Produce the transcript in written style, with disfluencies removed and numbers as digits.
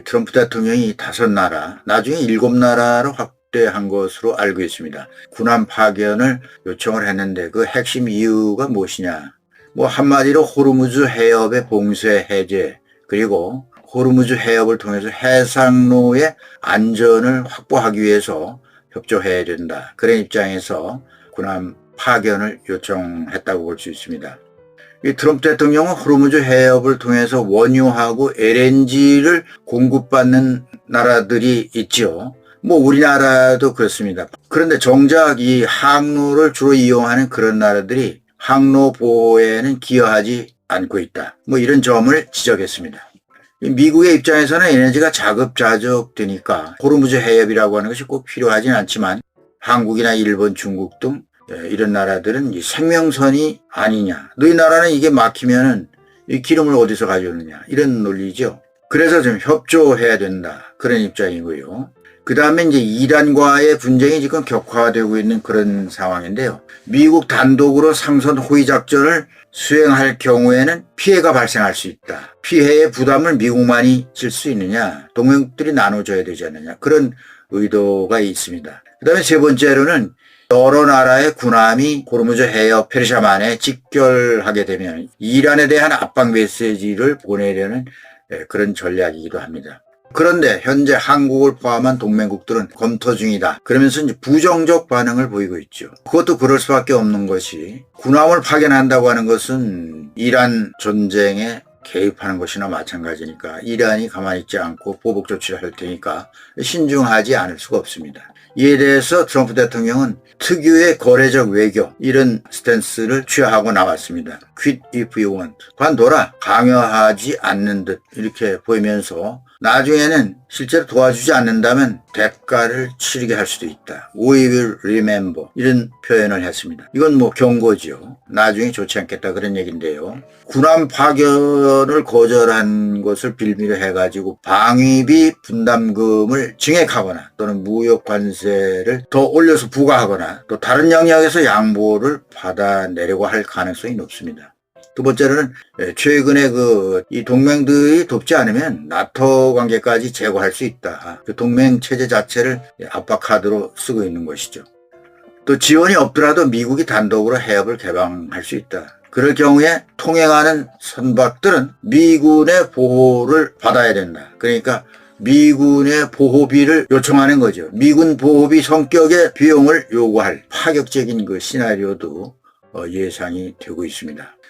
트럼프 대통령이 5나라, 나중에 7나라로 확대한 것으로 알고 있습니다. 군함 파견을 요청을 했는데 그 핵심 이유가 무엇이냐? 한마디로 호르무즈 해협의 봉쇄 해제, 그리고 호르무즈 해협을 통해서 해상로의 안전을 확보하기 위해서 협조해야 된다. 그런 입장에서 군함 파견을 요청했다고 볼 수 있습니다. 이 트럼프 대통령은 호르무즈 해협을 통해서 원유하고 LNG를 공급받는 나라들이 있죠. 우리나라도 그렇습니다. 그런데 정작 이 항로를 주로 이용하는 그런 나라들이 항로 보호에는 기여하지 않고 있다. 이런 점을 지적했습니다. 미국의 입장에서는 에너지가 자급자족 되니까 호르무즈 해협이라고 하는 것이 꼭 필요하진 않지만 한국이나 일본, 중국 등 이런 나라들은 이 생명선이 아니냐. 너희 나라는 이게 막히면은 이 기름을 어디서 가져오느냐. 이런 논리죠. 그래서 좀 협조해야 된다. 그런 입장이고요. 그 다음에 이제 이란과의 분쟁이 지금 격화되고 있는 그런 상황인데요. 미국 단독으로 상선 호위 작전을 수행할 경우에는 피해가 발생할 수 있다. 피해의 부담을 미국만이 질 수 있느냐. 동맹국들이 나눠줘야 되지 않느냐. 그런 의도가 있습니다. 그 다음에 세 번째로는 여러 나라의 군함이 호르무즈 해협 페르시아만에 직결하게 되면 이란에 대한 압박 메시지를 보내려는 그런 전략이기도 합니다. 그런데 현재 한국을 포함한 동맹국들은 검토 중이다. 그러면서 이제 부정적 반응을 보이고 있죠. 그것도 그럴 수밖에 없는 것이 군함을 파견한다고 하는 것은 이란 전쟁에 개입하는 것이나 마찬가지니까 이란이 가만히 있지 않고 보복 조치를 할 테니까 신중하지 않을 수가 없습니다. 이에 대해서 트럼프 대통령은 특유의 거래적 외교 이런 스탠스를 취하고 나왔습니다. Quit if you want. 관둬라. 강요하지 않는 듯 이렇게 보이면서 나중에는 실제로 도와주지 않는다면 대가를 치르게 할 수도 있다. We will remember. 이런 표현을 했습니다. 이건 경고죠. 나중에 좋지 않겠다 그런 얘기인데요. 군함 파견을 거절한 것을 빌미로 해가지고 방위비 분담금을 증액하거나 또는 무역 관세를 더 올려서 부과하거나 또 다른 영역에서 양보를 받아내려고 할 가능성이 높습니다. 두 번째로는 최근에 이 동맹들이 돕지 않으면 나토 관계까지 제고할 수 있다. 그 동맹 체제 자체를 압박카드로 쓰고 있는 것이죠. 또 지원이 없더라도 미국이 단독으로 해협을 개방할 수 있다. 그럴 경우에 통행하는 선박들은 미군의 보호를 받아야 된다. 그러니까 미군의 보호비를 요청하는 거죠. 미군 보호비 성격의 비용을 요구할 파격적인 그 시나리오도 예상이 되고 있습니다.